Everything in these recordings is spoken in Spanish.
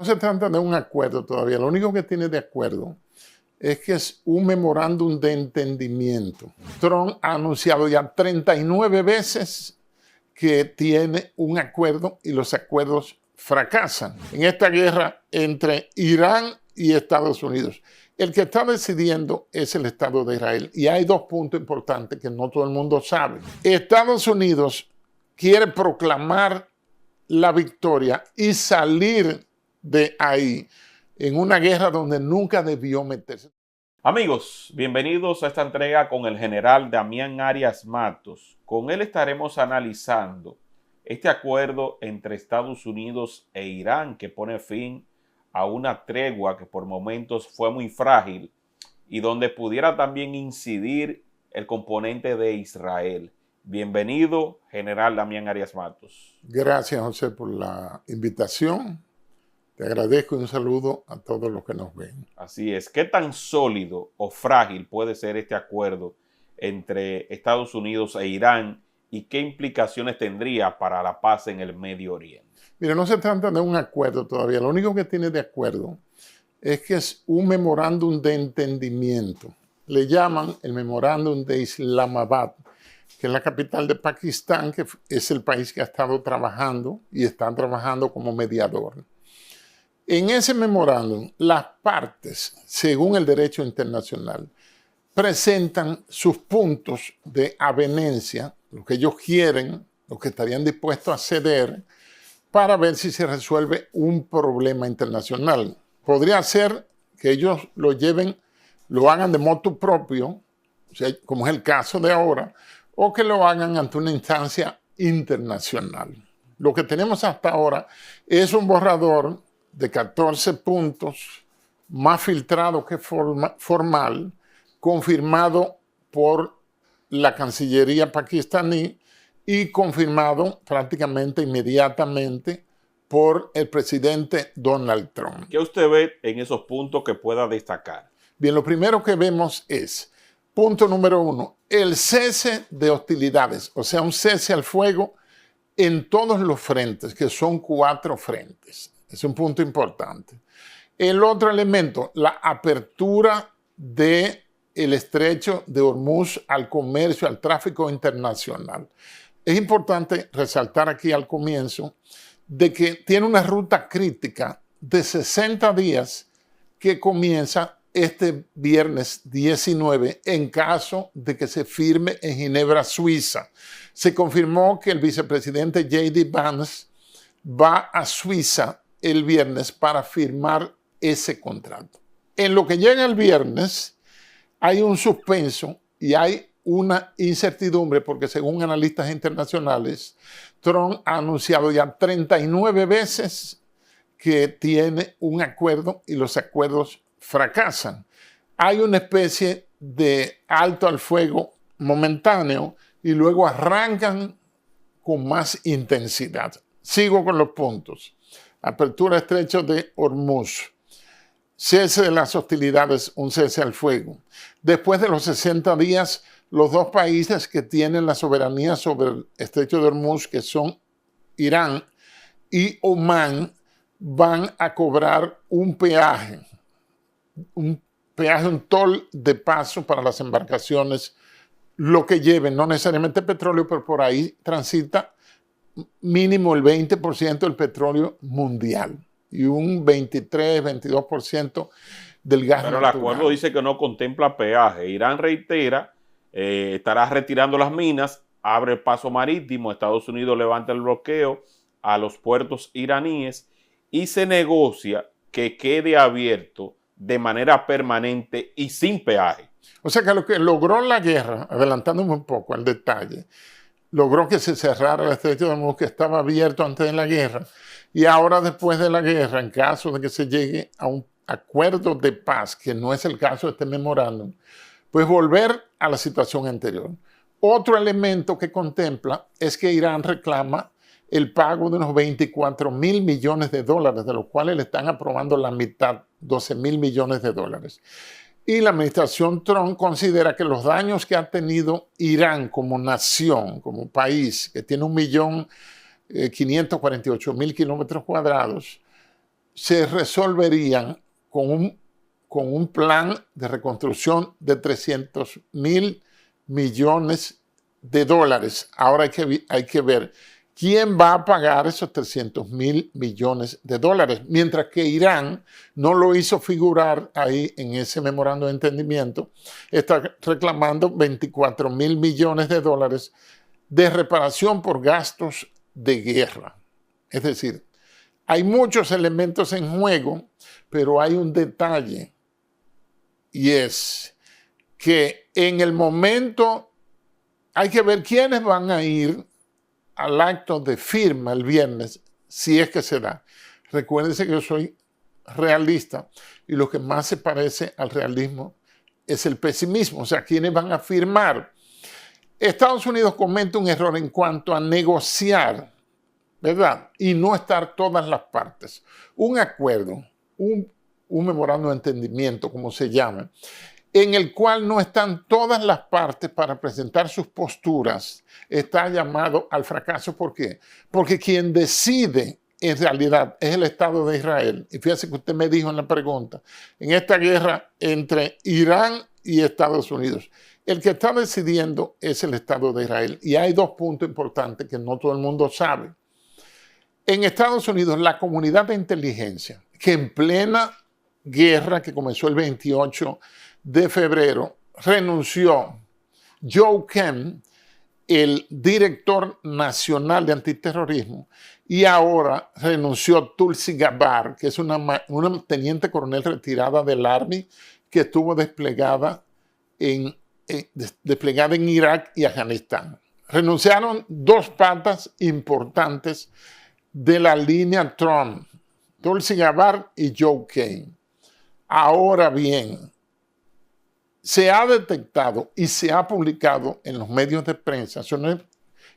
No se trata de un acuerdo todavía, lo único que tiene de acuerdo es que es un memorándum de entendimiento. Trump ha anunciado ya 39 veces que tiene un acuerdo y los acuerdos fracasan en esta guerra entre Irán y Estados Unidos. El que está decidiendo es el Estado de Israel. Y hay dos puntos importantes que no todo el mundo sabe. Estados Unidos quiere proclamar la victoria y salir de ahí en una guerra donde nunca debió meterse. Amigos, bienvenidos a esta entrega con el general Damián Arias Matos. Con él estaremos analizando este acuerdo entre Estados Unidos e Irán que pone fin a una tregua que por momentos fue muy frágil y donde pudiera también incidir el componente de Israel. Bienvenido, general Damián Arias Matos. Gracias, José, por la invitación. Te agradezco y un saludo a todos los que nos ven. Así es. ¿Qué tan sólido o frágil puede ser este acuerdo entre Estados Unidos e Irán y qué implicaciones tendría para la paz en el Medio Oriente? Mira, no se trata de un acuerdo todavía. Lo único que tiene de acuerdo es que es un memorándum de entendimiento. Le llaman el memorándum de Islamabad, que es la capital de Pakistán, que es el país que ha estado trabajando y está trabajando como mediador. En ese memorándum, las partes, según el derecho internacional, presentan sus puntos de avenencia, lo que ellos quieren, lo que estarían dispuestos a ceder, para ver si se resuelve un problema internacional. Podría ser que ellos lo hagan de motu propio, o sea, como es el caso de ahora, o que lo hagan ante una instancia internacional. Lo que tenemos hasta ahora es un borrador de 14 puntos, más filtrado que formal, confirmado por la Cancillería pakistaní y confirmado prácticamente inmediatamente por el presidente Donald Trump. ¿Qué usted ve en esos puntos que pueda destacar? Bien, lo primero que vemos es, punto número 1, el cese de hostilidades, o sea, un cese al fuego en todos los frentes, que son 4 frentes. Es un punto importante. El otro elemento, la apertura del estrecho de Hormuz al comercio, al tráfico internacional. Es importante resaltar aquí al comienzo de que tiene una ruta crítica de 60 días que comienza este viernes 19 en caso de que se firme en Ginebra, Suiza. Se confirmó que el vicepresidente J.D. Vance va a Suiza el viernes para firmar ese contrato. En lo que llega el viernes hay un suspenso y hay una incertidumbre porque según analistas internacionales, Trump ha anunciado ya 39 veces que tiene un acuerdo y los acuerdos fracasan. Hay una especie de alto al fuego momentáneo y luego arrancan con más intensidad. Sigo con los puntos. Apertura estrecho de Hormuz. Cese de las hostilidades, un cese al fuego. Después de los 60 días, los dos países que tienen la soberanía sobre el estrecho de Hormuz, que son Irán y Omán, van a cobrar un peaje, un toll de paso para las embarcaciones, lo que lleven, no necesariamente petróleo, pero por ahí transita mínimo el 20% del petróleo mundial y un 23-22% del gas natural. Pero el acuerdo dice que no contempla peaje. Irán reitera, estará retirando las minas, abre el paso marítimo, Estados Unidos levanta el bloqueo a los puertos iraníes y se negocia que quede abierto de manera permanente y sin peaje. O sea que lo que logró la guerra, adelantándome un poco al detalle, logró que se cerrara el estrecho de Hormuz que estaba abierto antes de la guerra y ahora después de la guerra, en caso de que se llegue a un acuerdo de paz, que no es el caso de este memorándum, pues volver a la situación anterior. Otro elemento que contempla es que Irán reclama el pago de unos 24 mil millones de dólares, de los cuales le están aprobando la mitad, 12 mil millones de dólares. Y la administración Trump considera que los daños que ha tenido Irán como nación, como país, que tiene 1.548.000 kilómetros cuadrados, se resolverían con un plan de reconstrucción de 300.000 millones de dólares. Ahora hay que ver quién va a pagar esos 300.000 millones de dólares, mientras que Irán no lo hizo figurar ahí en ese memorando de entendimiento, está reclamando 24.000 millones de dólares de reparación por gastos de guerra. Es decir, hay muchos elementos en juego, pero hay un detalle, y es que en el momento hay que ver quiénes van a ir al acto de firma el viernes, si es que se da. Recuérdense que yo soy realista y lo que más se parece al realismo es el pesimismo, o sea, quiénes van a firmar. Estados Unidos comete un error en cuanto a negociar, ¿verdad? Y no estar todas las partes. Un acuerdo, un memorando de entendimiento, como se llama, en el cual no están todas las partes para presentar sus posturas, está llamado al fracaso. ¿Por qué? Porque quien decide en realidad es el Estado de Israel. Y fíjese que usted me dijo en la pregunta, en esta guerra entre Irán y Estados Unidos, el que está decidiendo es el Estado de Israel. Y hay dos puntos importantes que no todo el mundo sabe. En Estados Unidos, la comunidad de inteligencia, que en plena guerra que comenzó el 28 de febrero, renunció Joe Kemp, el director nacional de antiterrorismo, y ahora renunció Tulsi Gabbard, que es una teniente coronel retirada del Army que estuvo desplegada en Irak y Afganistán. Renunciaron dos patas importantes de la línea Trump, Tulsi Gabbard y Joe Kemp. Ahora bien, se ha detectado y se ha publicado en los medios de prensa,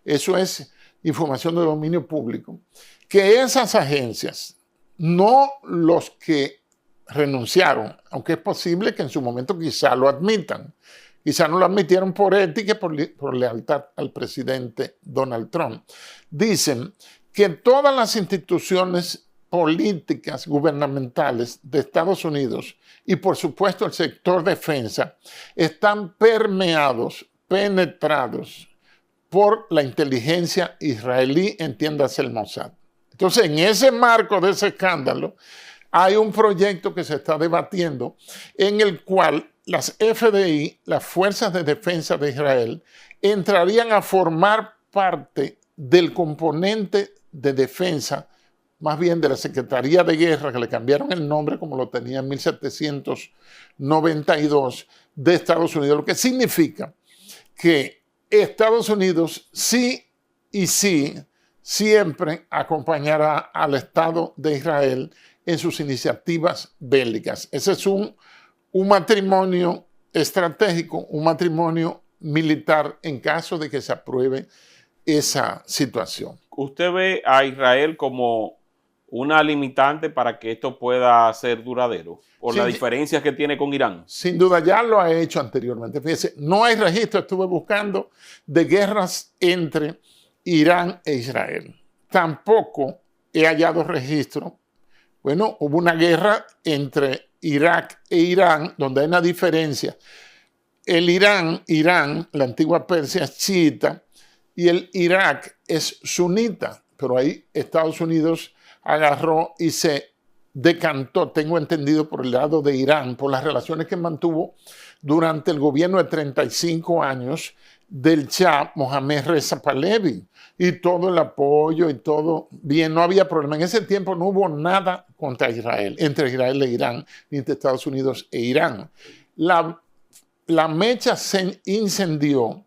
eso es información de dominio público, que esas agencias, no los que renunciaron, aunque es posible que en su momento quizá lo admitan, quizá no lo admitieron por ética y por lealtad al presidente Donald Trump, dicen que todas las instituciones políticas gubernamentales de Estados Unidos y por supuesto el sector defensa están permeados, penetrados por la inteligencia israelí, entiéndase el Mossad. Entonces, en ese marco de ese escándalo, hay un proyecto que se está debatiendo en el cual las FDI, las Fuerzas de Defensa de Israel, entrarían a formar parte del componente de defensa, más bien de la Secretaría de Guerra, que le cambiaron el nombre como lo tenía en 1792, de Estados Unidos, lo que significa que Estados Unidos sí y sí siempre acompañará al Estado de Israel en sus iniciativas bélicas. Ese es un matrimonio estratégico, un matrimonio militar en caso de que se apruebe esa situación. ¿Usted ve a Israel como una limitante para que esto pueda ser duradero? ¿Por las diferencias que tiene con Irán? Sin duda, ya lo ha hecho anteriormente. Fíjese, no hay registro, estuve buscando, de guerras entre Irán e Israel. Tampoco he hallado registro. Bueno, hubo una guerra entre Irak e Irán, donde hay una diferencia. El Irán, la antigua Persia, es chiita y el Irak es sunita, pero ahí Estados Unidos agarró y se decantó, tengo entendido, por el lado de Irán, por las relaciones que mantuvo durante el gobierno de 35 años del Shah Mohammad Reza Pahlavi, y todo el apoyo y todo bien, no había problema. En ese tiempo no hubo nada contra Israel, entre Israel e Irán, ni entre Estados Unidos e Irán. La mecha se incendió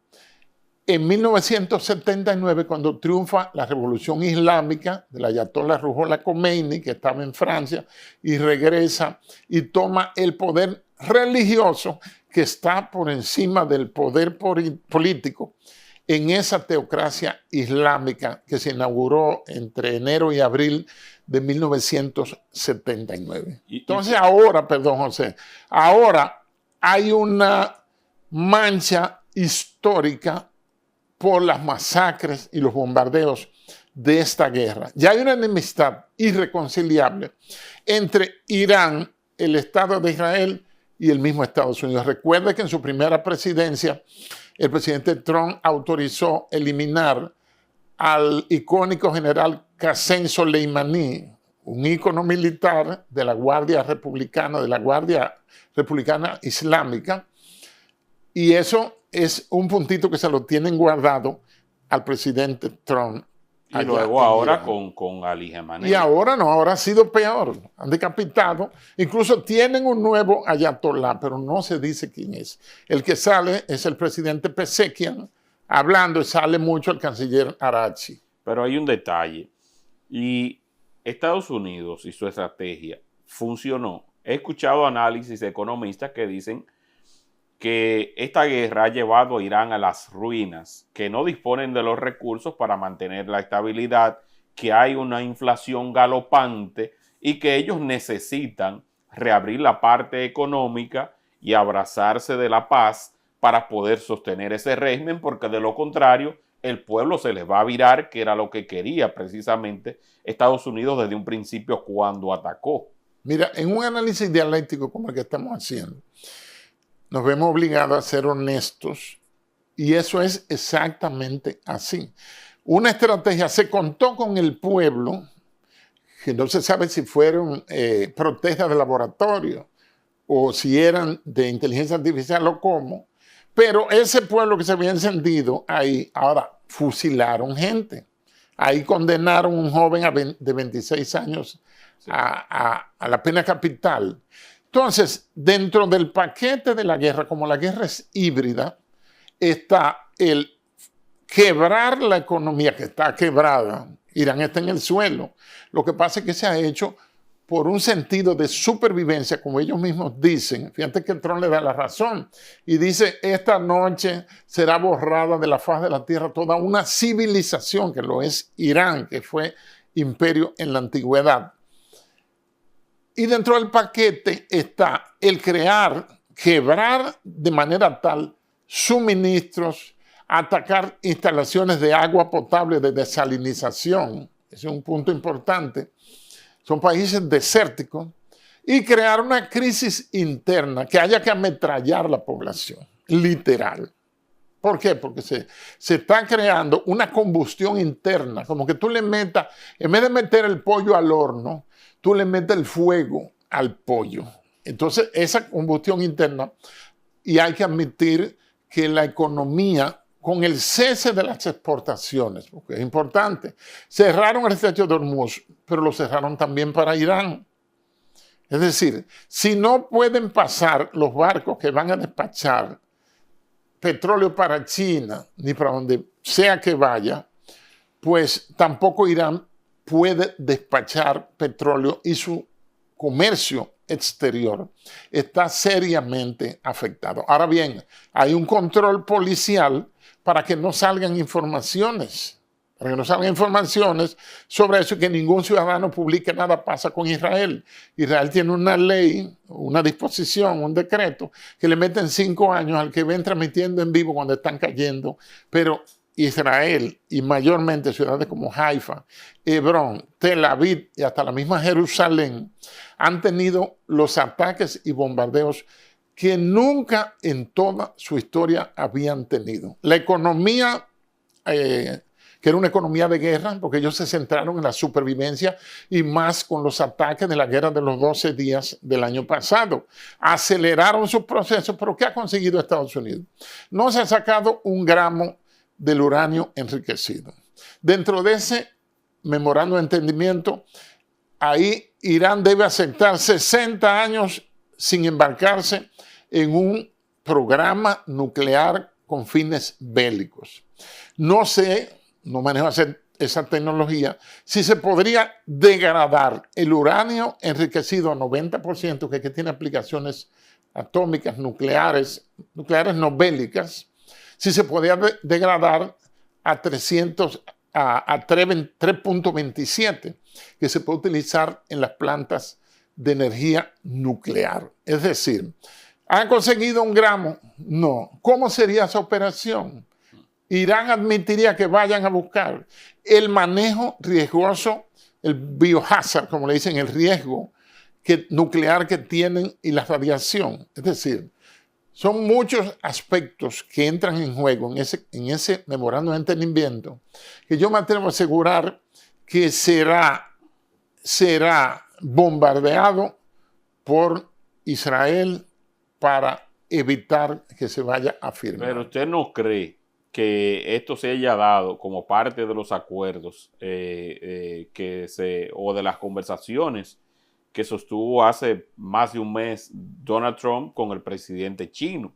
en 1979, cuando triunfa la revolución islámica del ayatollah Ruhollah Khomeini, que estaba en Francia, y regresa y toma el poder religioso que está por encima del poder político en esa teocracia islámica que se inauguró entre enero y abril de 1979. Entonces ahora, perdón José, ahora hay una mancha histórica por las masacres y los bombardeos de esta guerra. Ya hay una enemistad irreconciliable entre Irán, el Estado de Israel y el mismo Estados Unidos. Recuerde que en su primera presidencia el presidente Trump autorizó eliminar al icónico general Qasem Soleimani, un ícono militar de la Guardia Republicana, Islámica, y eso es un puntito que se lo tienen guardado al presidente Trump. Y luego ahora con Ali Khamenei. Y ahora no, ahora ha sido peor. Han decapitado. Incluso tienen un nuevo ayatolá, pero no se dice quién es. El que sale es el presidente Pezeshkian hablando, y sale mucho el canciller Araghchi. Pero hay un detalle. Y Estados Unidos y su estrategia funcionó. He escuchado análisis de economistas que dicen que esta guerra ha llevado a Irán a las ruinas, que no disponen de los recursos para mantener la estabilidad, que hay una inflación galopante y que ellos necesitan reabrir la parte económica y abrazarse de la paz para poder sostener ese régimen, porque de lo contrario el pueblo se les va a virar, que era lo que quería precisamente Estados Unidos desde un principio cuando atacó. Mira, en un análisis dialéctico como el que estamos haciendo, nos vemos obligados a ser honestos, y eso es exactamente así. Una estrategia se contó con el pueblo, que no se sabe si fueron protestas de laboratorio o si eran de inteligencia artificial o cómo, pero ese pueblo que se había encendido ahí, ahora fusilaron gente. Ahí condenaron a un joven de 26 años a la pena capital. Entonces, dentro del paquete de la guerra, como la guerra es híbrida, está el quebrar la economía, que está quebrada. Irán está en el suelo. Lo que pasa es que se ha hecho por un sentido de supervivencia, como ellos mismos dicen. Fíjate que Trump le da la razón y dice: esta noche será borrada de la faz de la tierra toda una civilización, que lo es Irán, que fue imperio en la antigüedad. Y dentro del paquete está el quebrar de manera tal suministros, atacar instalaciones de agua potable, de desalinización. Ese es un punto importante. Son países desérticos. Y crear una crisis interna que haya que ametrallar la población, literal. ¿Por qué? Porque se está creando una combustión interna, como que tú le metas, en vez de meter el pollo al horno, tú le metes el fuego al pollo. Entonces, esa combustión interna, y hay que admitir que la economía, con el cese de las exportaciones, porque es importante, cerraron el estrecho de Hormuz, pero lo cerraron también para Irán. Es decir, si no pueden pasar los barcos que van a despachar petróleo para China, ni para donde sea que vaya, pues tampoco Irán puede despachar petróleo, y su comercio exterior está seriamente afectado. Ahora bien, hay un control policial para que no salgan informaciones, sobre eso, y que ningún ciudadano publique nada pasa con Israel. Israel tiene una ley, una disposición, un decreto, que le meten 5 años al que ven transmitiendo en vivo cuando están cayendo, pero Israel, y mayormente ciudades como Haifa, Hebrón, Tel Aviv y hasta la misma Jerusalén, han tenido los ataques y bombardeos que nunca en toda su historia habían tenido. La economía, que era una economía de guerra, porque ellos se centraron en la supervivencia, y más con los ataques de la guerra de los 12 días del año pasado. Aceleraron sus procesos, pero ¿qué ha conseguido Estados Unidos? No se ha sacado un gramo del uranio enriquecido. Dentro de ese memorando de entendimiento, ahí Irán debe aceptar 60 años sin embarcarse en un programa nuclear con fines bélicos. No sé, no manejo esa tecnología, si se podría degradar el uranio enriquecido a 90%, que tiene aplicaciones atómicas, nucleares no bélicas, si se podía degradar a 3.27, que se puede utilizar en las plantas de energía nuclear. Es decir, ¿han conseguido un gramo? No. ¿Cómo sería esa operación? Irán admitiría que vayan a buscar el manejo riesgoso, el biohazard, como le dicen, el riesgo nuclear que tienen y la radiación. Es decir, son muchos aspectos que entran en juego en ese memorando de entendimiento que yo me atrevo a asegurar que será bombardeado por Israel para evitar que se vaya a firmar. Pero usted no cree que esto se haya dado como parte de los acuerdos o de las conversaciones que sostuvo hace más de un mes Donald Trump con el presidente chino,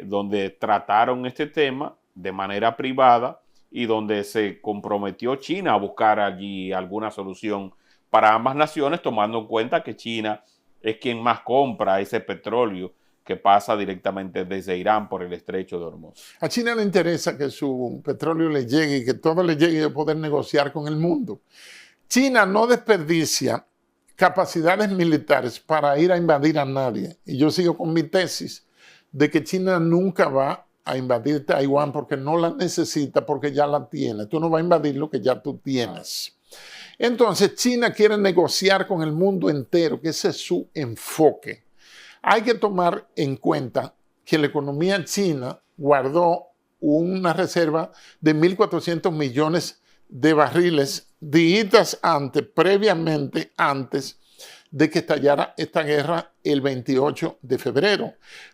donde trataron este tema de manera privada y donde se comprometió China a buscar allí alguna solución para ambas naciones, tomando en cuenta que China es quien más compra ese petróleo que pasa directamente desde Irán por el estrecho de Hormuz. A China le interesa que su petróleo le llegue y que todo le llegue y poder negociar con el mundo. China no desperdicia capacidades militares para ir a invadir a nadie. Y yo sigo con mi tesis de que China nunca va a invadir Taiwán porque no la necesita, porque ya la tiene. Tú no vas a invadir lo que ya tú tienes. Entonces, China quiere negociar con el mundo entero, que ese es su enfoque. Hay que tomar en cuenta que la economía china guardó una reserva de 1.400 millones de barriles días previamente antes de que estallara esta guerra el 28 de febrero.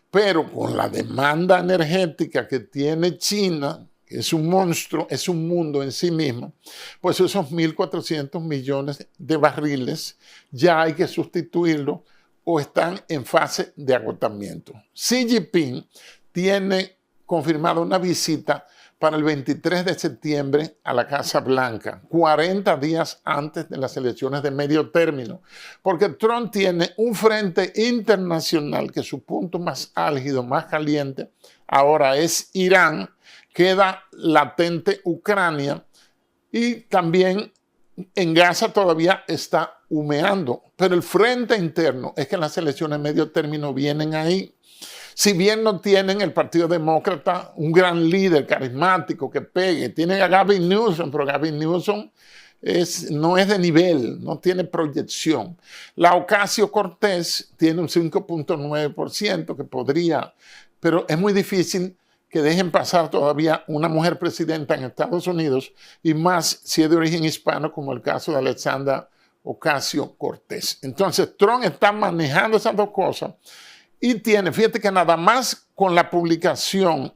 Pero con la demanda energética que tiene China, que es un monstruo, es un mundo en sí mismo, pues esos 1.400 millones de barriles ya hay que sustituirlo o están en fase de agotamiento. Xi Jinping tiene confirmada una visita para el 23 de septiembre a la Casa Blanca, 40 días antes de las elecciones de medio término, porque Trump tiene un frente internacional que su punto más álgido, más caliente, ahora es Irán, queda latente Ucrania y también en Gaza todavía está humeando, pero el frente interno es que las elecciones de medio término vienen ahí. Si bien no tienen el Partido Demócrata un gran líder carismático que pegue, tienen a Gavin Newsom, pero Gavin Newsom no es de nivel, no tiene proyección. La Ocasio-Cortez tiene un 5.9% que podría, pero es muy difícil que dejen pasar todavía una mujer presidenta en Estados Unidos y más si es de origen hispano, como el caso de Alexandra Ocasio-Cortez. Entonces, Trump está manejando esas dos cosas. Y fíjate que nada más con la publicación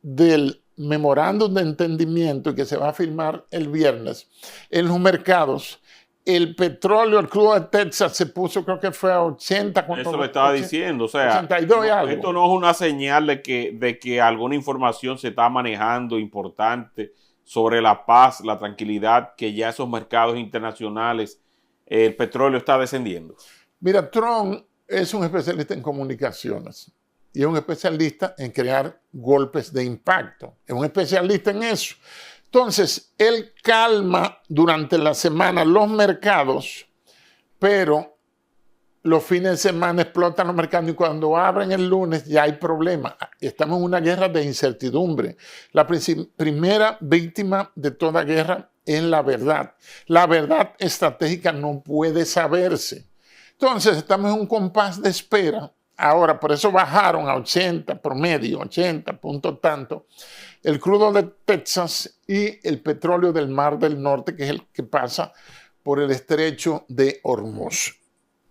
del memorándum de entendimiento y que se va a firmar el viernes en los mercados, el petróleo, el crudo de Texas se puso, creo que fue a 80. Eso lo estaba diciendo, o sea, 82 y algo. Esto no es una señal de que alguna información se está manejando importante sobre la paz, la tranquilidad, que ya esos mercados internacionales, el petróleo está descendiendo. Mira, Trump es un especialista en comunicaciones y es un especialista en crear golpes de impacto. Es un especialista en eso. Entonces, él calma durante la semana los mercados, pero los fines de semana explotan los mercados y cuando abren el lunes ya hay problemas. Estamos en una guerra de incertidumbre. La primera víctima de toda guerra es la verdad. La verdad estratégica no puede saberse. Entonces, estamos en un compás de espera. Ahora, por eso bajaron a 80 promedio, 80 punto tanto, el crudo de Texas y el petróleo del Mar del Norte, que es el que pasa por el estrecho de Hormuz.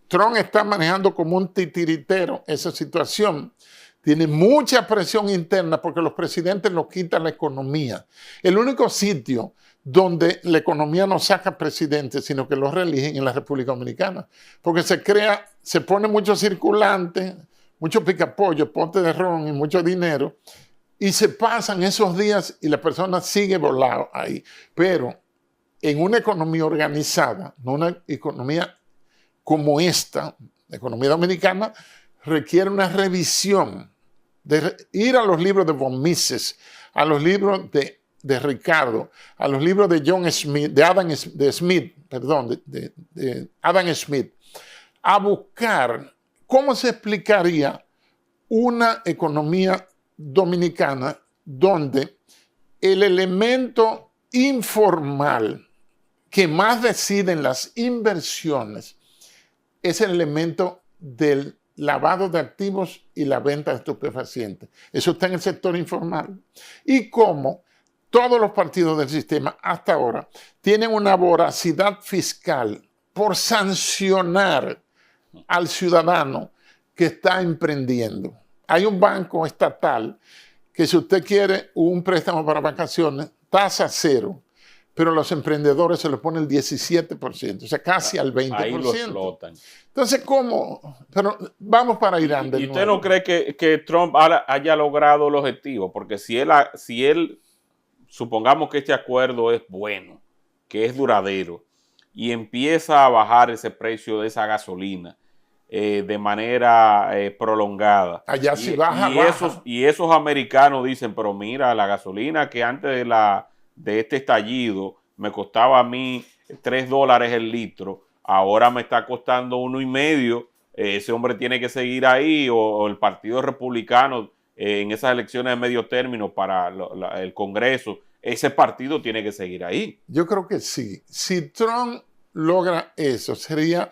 Trump está manejando como un titiritero esa situación. Tiene mucha presión interna porque los presidentes nos quitan la economía. El único sitio donde la economía no saca presidentes, sino que los reeligen en la República Dominicana. Porque se pone mucho circulante, mucho picapollo, pote de ron y mucho dinero, y se pasan esos días y la persona sigue volado ahí. Pero en una economía organizada, no una economía como esta, la economía dominicana, requiere una revisión, de ir a los libros de von Mises, a los libros de Ricardo, a los libros de Adam Smith, a buscar cómo se explicaría una economía dominicana donde el elemento informal que más decide en las inversiones es el elemento del lavado de activos y la venta de estupefacientes. Eso está en el sector informal. Y como todos los partidos del sistema hasta ahora tienen una voracidad fiscal por sancionar al ciudadano que está emprendiendo. Hay un banco estatal que si usted quiere un préstamo para vacaciones, tasa cero, pero los emprendedores se lo ponen el 17%, o sea, casi al 20%. Ahí lo explotan. Entonces, ¿cómo? Pero vamos para Irán de nuevo. ¿Y usted nuevo. no cree que Trump haya logrado el objetivo? Porque si él, supongamos que este acuerdo es bueno, que es duradero, y empieza a bajar ese precio de esa gasolina de manera prolongada. Allá si baja. Y esos americanos dicen, pero mira, la gasolina que antes de este estallido me costaba a mí $3 el litro, ahora me está costando $1.50. Ese hombre tiene que seguir ahí, o el Partido Republicano en esas elecciones de medio término para el Congreso, ese partido tiene que seguir ahí. Yo creo que sí. Si Trump logra eso, sería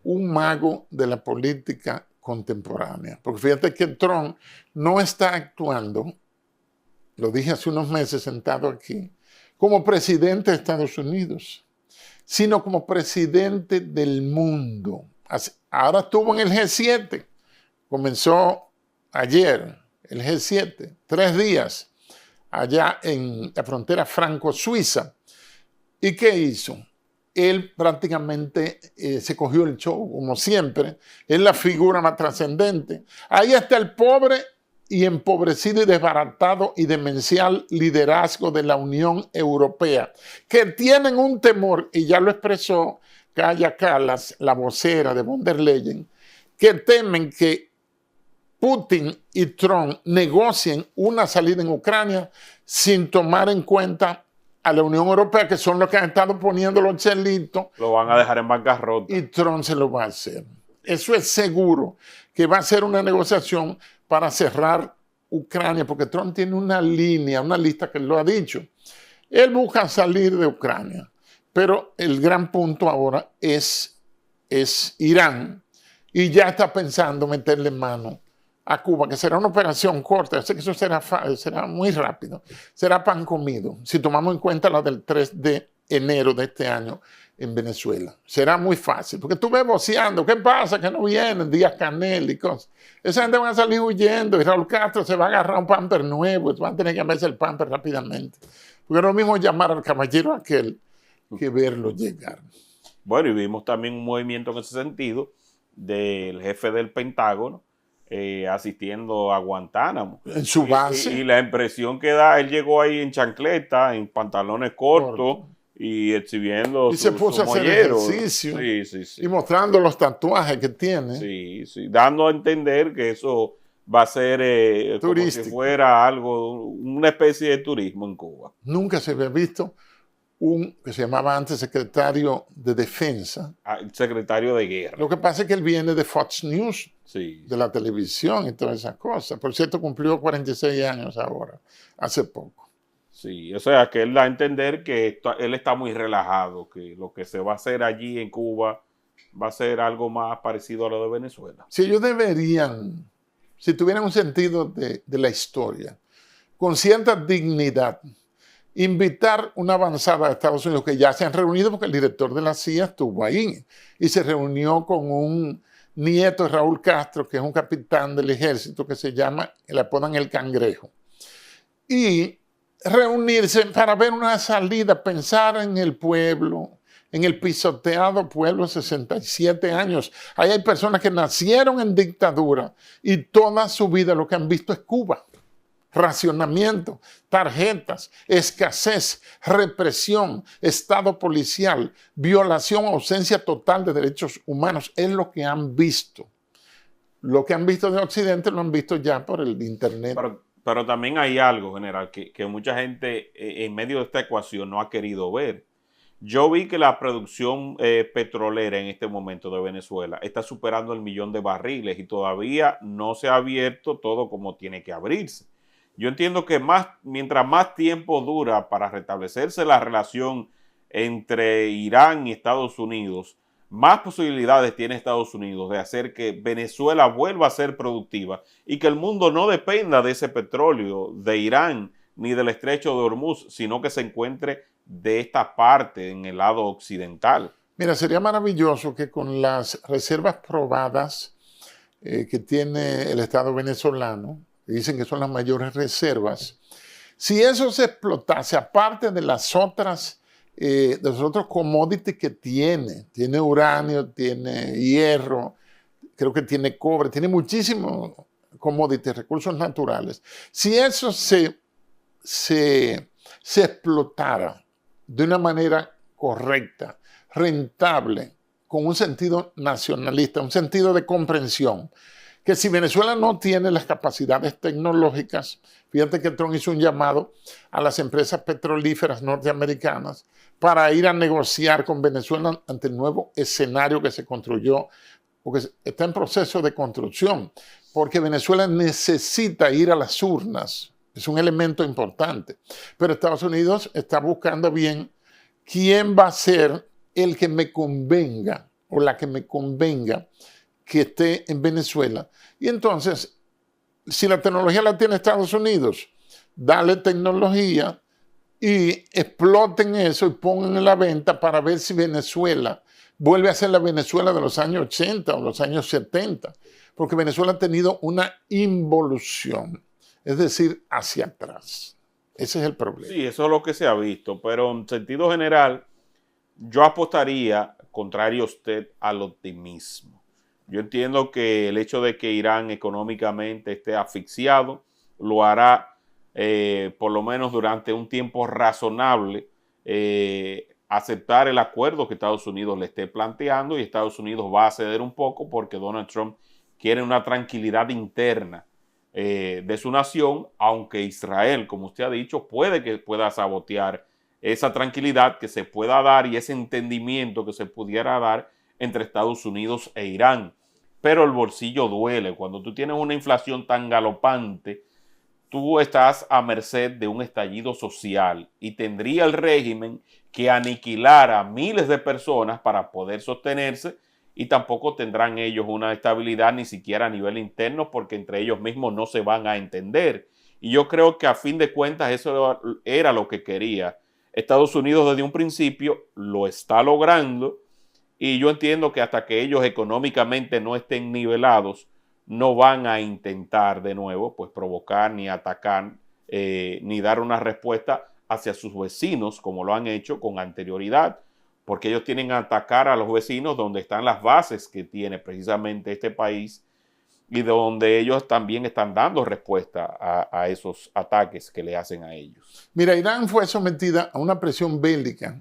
un mago de la política contemporánea. Porque fíjate que Trump no está actuando, lo dije hace unos meses sentado aquí, como presidente de Estados Unidos, sino como presidente del mundo. Ahora estuvo en el G7, comenzó ayer el G7, 3 días, allá en la frontera franco-suiza. ¿Y qué hizo? Él prácticamente se cogió el show, como siempre. Es la figura más trascendente. Ahí está el pobre y empobrecido y desbaratado y demencial liderazgo de la Unión Europea, que tienen un temor, y ya lo expresó Kaja Kallas, la vocera de von der Leyen, que temen que Putin y Trump negocien una salida en Ucrania sin tomar en cuenta a la Unión Europea, que son los que han estado poniendo los chelitos. Lo van a dejar en bancarrota. Y Trump se lo va a hacer. Eso es seguro, que va a ser una negociación para cerrar Ucrania, porque Trump tiene una línea, una lista que lo ha dicho. Él busca salir de Ucrania, pero el gran punto ahora es Irán, y ya está pensando meterle mano a Cuba, que será una operación corta. Yo sé que eso será muy rápido, será pan comido, si tomamos en cuenta la del 3 de enero de este año en Venezuela. Será muy fácil, porque tú ves voceando, ¿qué pasa? Que no vienen, Díaz-Canel y cosas. Esa gente va a salir huyendo, y Raúl Castro se va a agarrar un pamper nuevo, y van a tener que cambiarse el pamper rápidamente. Porque es lo mismo llamar al caballero aquel que verlo llegar. Bueno, y vimos también un movimiento en ese sentido del jefe del Pentágono, asistiendo a Guantánamo. En su base. Y la impresión que da, él llegó ahí en chancleta, en pantalones cortos, y exhibiendo y se puso a hacer ejercicio. Sí. Y mostrando los tatuajes que tiene. Sí, dando a entender que eso va a ser como si fuera algo, una especie de turismo en Cuba. Nunca se había visto un que se llamaba antes secretario de Defensa. Secretario de Guerra. Lo que pasa es que él viene de Fox News, sí, de la televisión y todas esas cosas. Por cierto, cumplió 46 años ahora, hace poco. Sí, o sea, que él da a entender que él está muy relajado, que lo que se va a hacer allí en Cuba va a ser algo más parecido a lo de Venezuela. Si ellos deberían, si tuvieran un sentido de la historia, con cierta dignidad, invitar una avanzada de Estados Unidos, que ya se han reunido porque el director de la CIA estuvo ahí y se reunió con un nieto de Raúl Castro, que es un capitán del ejército que se llama, le apodan el Cangrejo, y reunirse para ver una salida, pensar en el pueblo, en el pisoteado pueblo de 67 años. Ahí hay personas que nacieron en dictadura y toda su vida lo que han visto es Cuba. Racionamiento, tarjetas, escasez, represión, estado policial, violación, ausencia total de derechos humanos. Es lo que han visto. Lo que han visto de Occidente lo han visto ya por el Internet. Pero también hay algo, general, que mucha gente en medio de esta ecuación no ha querido ver. Yo vi que la producción petrolera en este momento de Venezuela está superando el 1.000.000 de barriles y todavía no se ha abierto todo como tiene que abrirse. Yo entiendo que mientras más tiempo dura para restablecerse la relación entre Irán y Estados Unidos, más posibilidades tiene Estados Unidos de hacer que Venezuela vuelva a ser productiva y que el mundo no dependa de ese petróleo de Irán ni del estrecho de Hormuz, sino que se encuentre de esta parte, en el lado occidental. Mira, sería maravilloso que con las reservas probadas que tiene el Estado venezolano, que dicen que son las mayores reservas, si eso se explotase, aparte de de los otros commodities que tiene uranio, tiene hierro, creo que tiene cobre, tiene muchísimos commodities, recursos naturales. Si eso se explotara de una manera correcta, rentable, con un sentido nacionalista, un sentido de comprensión, que si Venezuela no tiene las capacidades tecnológicas, fíjate que Trump hizo un llamado a las empresas petrolíferas norteamericanas para ir a negociar con Venezuela ante el nuevo escenario que se construyó, porque está en proceso de construcción, porque Venezuela necesita ir a las urnas, es un elemento importante, pero Estados Unidos está buscando bien quién va a ser el que me convenga o la que me convenga que esté en Venezuela. Y entonces, si la tecnología la tiene Estados Unidos, dale tecnología y exploten eso y pongan en la venta para ver si Venezuela vuelve a ser la Venezuela de los años 80 o los años 70, porque Venezuela ha tenido una involución, es decir, hacia atrás. Ese es el problema. Sí, eso es lo que se ha visto, pero en sentido general, yo apostaría, contrario a usted, al optimismo. Yo entiendo que el hecho de que Irán económicamente esté asfixiado lo hará por lo menos durante un tiempo razonable aceptar el acuerdo que Estados Unidos le esté planteando, y Estados Unidos va a ceder un poco porque Donald Trump quiere una tranquilidad interna de su nación, aunque Israel, como usted ha dicho, pueda sabotear esa tranquilidad que se pueda dar y ese entendimiento que se pudiera dar entre Estados Unidos e Irán. Pero el bolsillo duele. Cuando tú tienes una inflación tan galopante, tú estás a merced de un estallido social y tendría el régimen que aniquilar a miles de personas para poder sostenerse, y tampoco tendrán ellos una estabilidad ni siquiera a nivel interno porque entre ellos mismos no se van a entender. Y yo creo que a fin de cuentas eso era lo que quería Estados Unidos desde un principio, lo está logrando, y yo entiendo que hasta que ellos económicamente no estén nivelados, no van a intentar de nuevo pues provocar ni atacar ni dar una respuesta hacia sus vecinos como lo han hecho con anterioridad, porque ellos tienen que atacar a los vecinos donde están las bases que tiene precisamente este país y donde ellos también están dando respuesta a esos ataques que le hacen a ellos. Mira, Irán fue sometida a una presión bélica,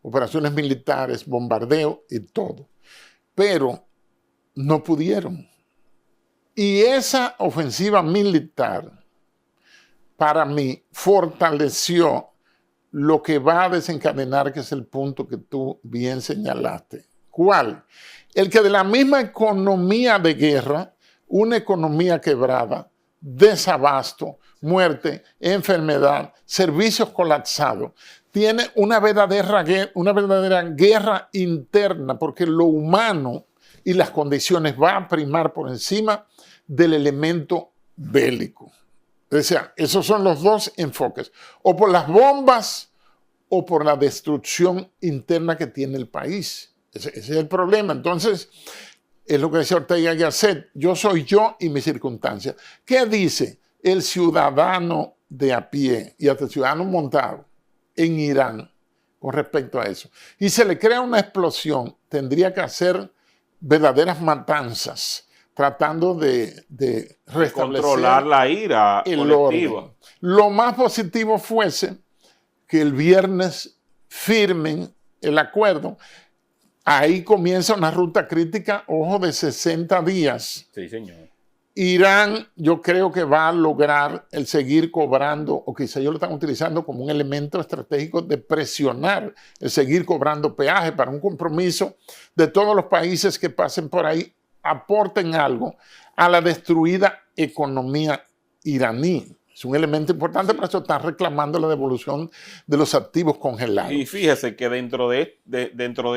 operaciones militares, bombardeo y todo, pero no pudieron. Y esa ofensiva militar, para mí, fortaleció lo que va a desencadenar, que es el punto que tú bien señalaste. ¿Cuál? El que de la misma economía de guerra, una economía quebrada, desabasto, muerte, enfermedad, servicios colapsados, tiene una verdadera guerra interna, porque lo humano y las condiciones van a primar por encima del elemento bélico. O sea, esos son los dos enfoques, o por las bombas o por la destrucción interna que tiene el país. Ese es el problema. Entonces, es lo que decía Ortega y Gasset, yo soy yo y mis circunstancias. ¿Qué dice el ciudadano de a pie y hasta el ciudadano montado en Irán con respecto a eso? Y se le crea una explosión, tendría que hacer verdaderas matanzas, tratando de restablecer, controlar la ira colectiva. Orden. Lo más positivo fuese que el viernes firmen el acuerdo. Ahí comienza una ruta crítica, ojo, de 60 días. Sí, señor. Irán, yo creo que va a lograr el seguir cobrando, o quizá ellos lo están utilizando como un elemento estratégico de presionar, el seguir cobrando peaje para un compromiso de todos los países que pasen por ahí, aporten algo a la destruida economía iraní. O Es un elemento importante, por eso están reclamando la devolución de los activos congelados. Y fíjese que dentro de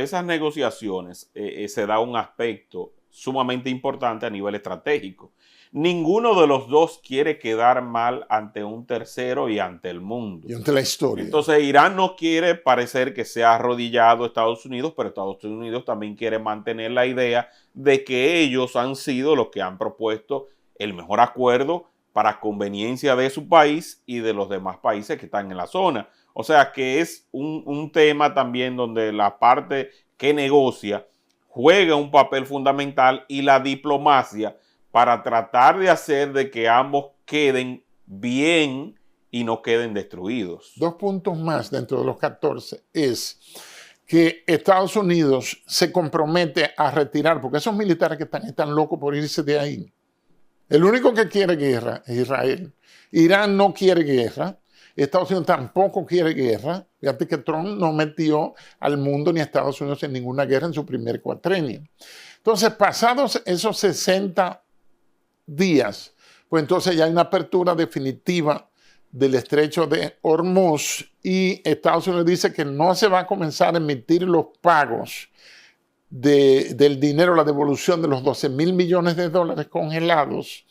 esas negociaciones se da un aspecto sumamente importante a nivel estratégico. Ninguno de los dos quiere quedar mal ante un tercero y ante el mundo. Y ante la historia. Entonces Irán no quiere parecer que sea arrodillado a Estados Unidos, pero Estados Unidos también quiere mantener la idea de que ellos han sido los que han propuesto el mejor acuerdo para conveniencia de su país y de los demás países que están en la zona. O sea que es un tema también donde la parte que negocia juega un papel fundamental y la diplomacia para tratar de hacer de que ambos queden bien y no queden destruidos. 2 puntos más dentro de los 14 es que Estados Unidos se compromete a retirar, porque esos militares que están locos por irse de ahí. El único que quiere guerra es Israel. Irán no quiere guerra. Estados Unidos tampoco quiere guerra. Fíjate que Trump no metió al mundo ni a Estados Unidos en ninguna guerra en su primer cuatrenio. Entonces, pasados esos 60 días, pues entonces ya hay una apertura definitiva del estrecho de Hormuz y Estados Unidos dice que no se va a comenzar a emitir los pagos del dinero, la devolución de los 12.000 millones de dólares congelados,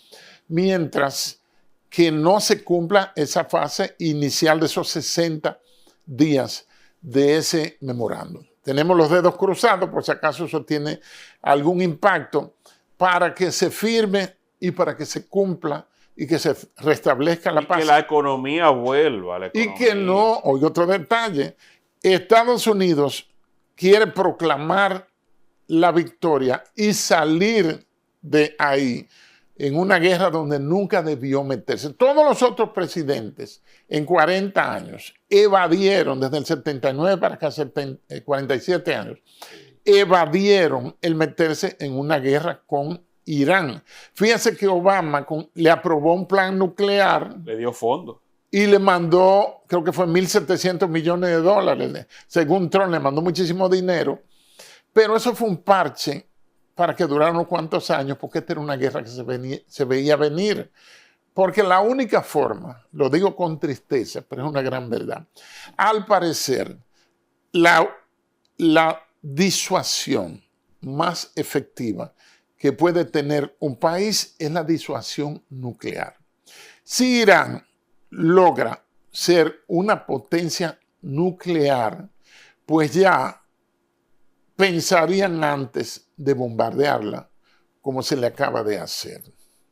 mientras que no se cumpla esa fase inicial de esos 60 días de ese memorándum. Tenemos los dedos cruzados por si acaso eso tiene algún impacto para que se firme y para que se cumpla y que se restablezca la paz. Y que la economía vuelva a la economía. Y que no, oye, otro detalle, Estados Unidos quiere proclamar la victoria y salir de ahí en una guerra donde nunca debió meterse. Todos los otros presidentes en 40 años evadieron, desde el 79 para acá, 47 años, evadieron el meterse en una guerra con Irán. Fíjense que Obama le aprobó un plan nuclear. Le dio fondo. Y le mandó, creo que fue 1.700 millones de dólares. Según Trump, le mandó muchísimo dinero. Pero eso fue un parche para que durara unos cuantos años, porque esta era una guerra que se veía venir. Porque la única forma, lo digo con tristeza, pero es una gran verdad, al parecer, la disuasión más efectiva que puede tener un país es la disuasión nuclear. Si Irán logra ser una potencia nuclear, pues ya pensarían antes de bombardearla, como se le acaba de hacer.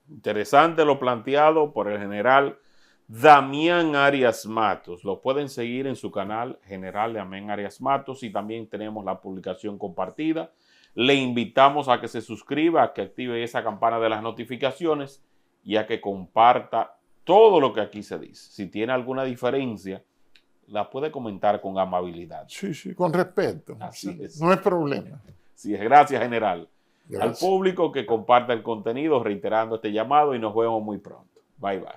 Interesante lo planteado por el general Damián Arias Matos. Lo pueden seguir en su canal General Damián Arias Matos y también tenemos la publicación compartida. Le invitamos a que se suscriba, a que active esa campana de las notificaciones y a que comparta todo lo que aquí se dice. Si tiene alguna diferencia, la puede comentar con amabilidad. Sí, sí, con respeto. Así es. No es problema. Sí, gracias, general. Gracias. Al público que comparta el contenido, reiterando este llamado y nos vemos muy pronto. Bye, bye.